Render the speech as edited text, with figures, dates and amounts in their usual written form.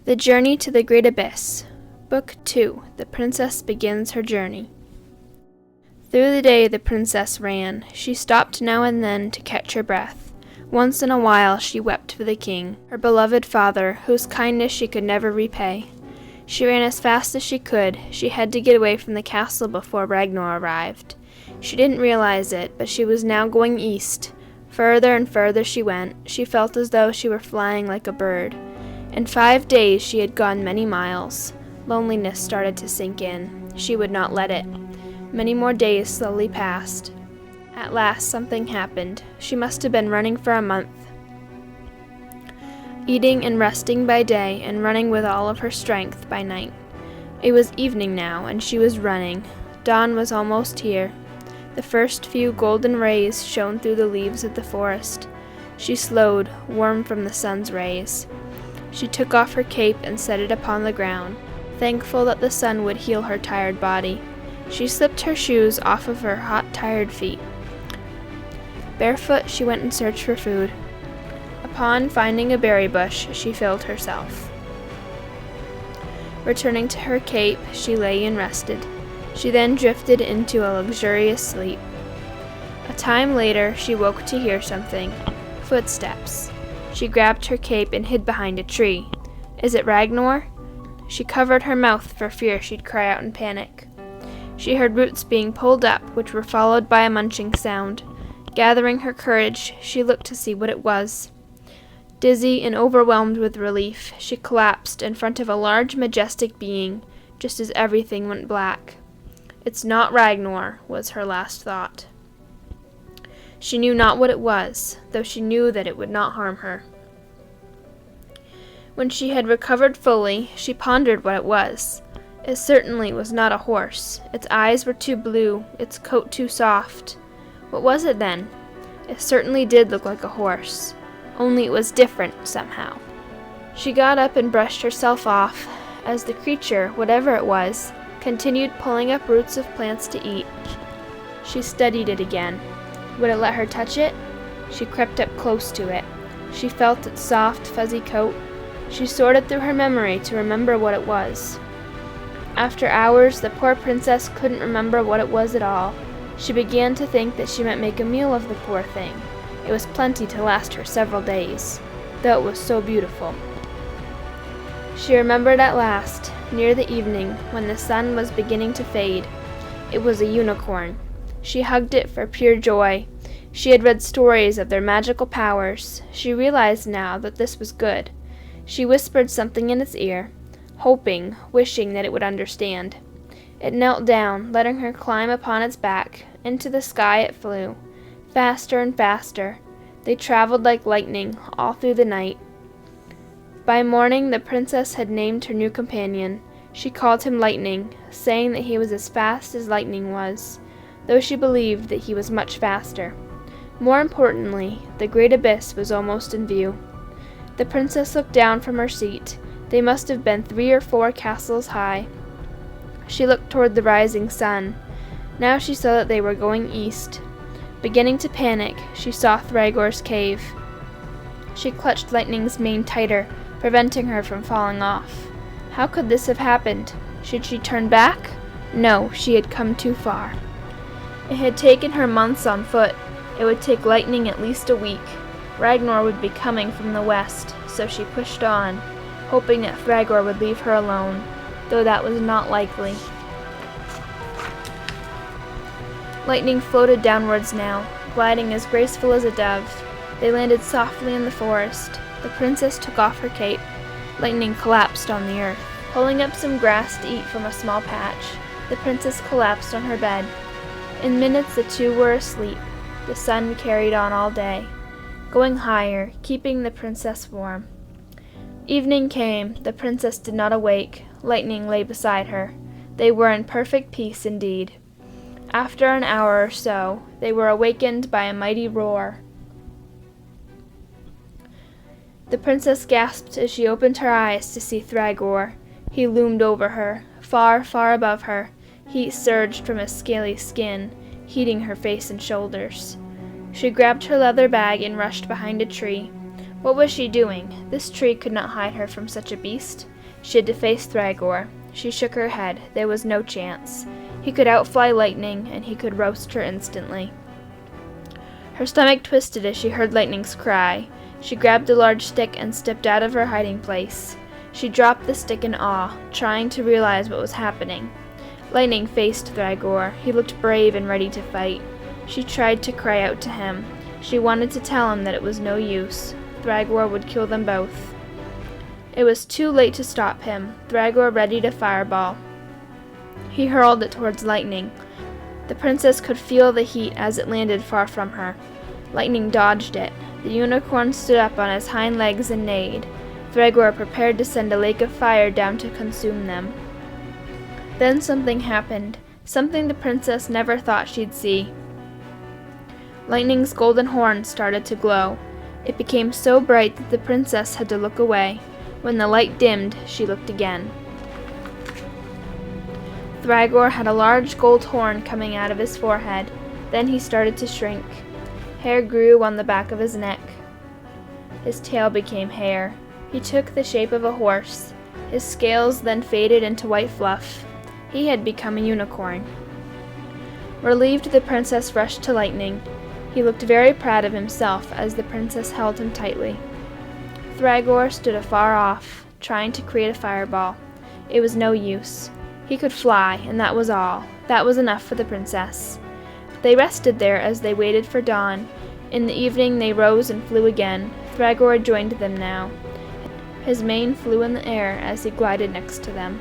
The Journey to the Great Abyss. Book 2. The Princess Begins Her Journey. Through the day the princess ran. She stopped now and then to catch her breath. Once in a while she wept for the king, her beloved father, whose kindness she could never repay. She ran as fast as she could. She had to get away from the castle before Ragnar arrived. She didn't realize it, but she was now going east. Further and further she went. She felt as though she were flying like a bird. In 5 days she had gone many miles. Loneliness started to sink in. She would not let it. Many more days slowly passed. At last something happened. She must have been running for a month, eating and resting by day and running with all of her strength by night. It was evening now, and she was running. Dawn was almost here. The first few golden rays shone through the leaves of the forest. She slowed, warm from the sun's rays. She took off her cape and set it upon the ground, thankful that the sun would heal her tired body. She slipped her shoes off of her hot, tired feet. Barefoot, she went in search for food. Upon finding a berry bush, she filled herself. Returning to her cape, she lay and rested. She then drifted into a luxurious sleep. A time later, she woke to hear something. Footsteps. She grabbed her cape and hid behind a tree. Is it Ragnar? She covered her mouth for fear she'd cry out in panic. She heard roots being pulled up, which were followed by a munching sound. Gathering her courage, she looked to see what it was. Dizzy and overwhelmed with relief, she collapsed in front of a large, majestic being, just as everything went black. "It's not Ragnar," was her last thought. She knew not what it was, though she knew that it would not harm her. When she had recovered fully, she pondered what it was. It certainly was not a horse. Its eyes were too blue, its coat too soft. What was it then? It certainly did look like a horse, only it was different somehow. She got up and brushed herself off, as the creature, whatever it was, continued pulling up roots of plants to eat. She studied it again. Would it let her touch it? She crept up close to it. She felt its soft, fuzzy coat. She sorted through her memory to remember what it was. After hours, the poor princess couldn't remember what it was at all. She began to think that she might make a meal of the poor thing. It was plenty to last her several days, though it was so beautiful. She remembered at last, near the evening, when the sun was beginning to fade. It was a unicorn. She hugged it for pure joy. She had read stories of their magical powers. She realized now that this was good. She whispered something in its ear, hoping, wishing that it would understand. It knelt down, letting her climb upon its back. Into the sky it flew. Faster and faster. They traveled like lightning all through the night. By morning the princess had named her new companion. She called him Lightning, saying that he was as fast as lightning was, though she believed that he was much faster. More importantly, the great abyss was almost in view. The princess looked down from her seat. They must have been 3 or 4 castles high. She looked toward the rising sun. Now she saw that they were going east. Beginning to panic, she saw Thragor's cave. She clutched Lightning's mane tighter, preventing her from falling off. How could this have happened? Should she turn back? No, she had come too far. It had taken her months on foot. It would take Lightning at least a week. Ragnar would be coming from the west, so she pushed on, hoping that Thragor would leave her alone, though that was not likely. Lightning floated downwards now, gliding as graceful as a dove. They landed softly in the forest. The princess took off her cape. Lightning collapsed on the earth. Pulling up some grass to eat from a small patch, the princess collapsed on her bed. In minutes the two were asleep. The sun carried on all day, going higher, keeping the princess warm. Evening came. The princess did not awake. Lightning lay beside her. They were in perfect peace indeed. After an hour or so, they were awakened by a mighty roar. The princess gasped as she opened her eyes to see Thragor. He loomed over her, far, far above her. Heat surged from his scaly skin, heating her face and shoulders. She grabbed her leather bag and rushed behind a tree. What was she doing? This tree could not hide her from such a beast. She had to face Thragor. She shook her head. There was no chance. He could outfly Lightning, and he could roast her instantly. Her stomach twisted as she heard Lightning's cry. She grabbed a large stick and stepped out of her hiding place. She dropped the stick in awe, trying to realize what was happening. Lightning faced Thragor. He looked brave and ready to fight. She tried to cry out to him. She wanted to tell him that it was no use. Thragor would kill them both. It was too late to stop him. Thragor readied a fireball. He hurled it towards Lightning. The princess could feel the heat as it landed far from her. Lightning dodged it. The unicorn stood up on his hind legs and neighed. Thragor prepared to send a lake of fire down to consume them. Then something happened, something the princess never thought she'd see. Lightning's golden horn started to glow. It became so bright that the princess had to look away. When the light dimmed, she looked again. Thragor had a large gold horn coming out of his forehead. Then he started to shrink. Hair grew on the back of his neck. His tail became hair. He took the shape of a horse. His scales then faded into white fluff. He had become a unicorn. Relieved, the princess rushed to Lightning. He looked very proud of himself as the princess held him tightly. Thragor stood afar off, trying to create a fireball. It was no use. He could fly, and that was all. That was enough for the princess. They rested there as they waited for dawn. In the evening they rose and flew again. Thragor joined them now. His mane flew in the air as he glided next to them.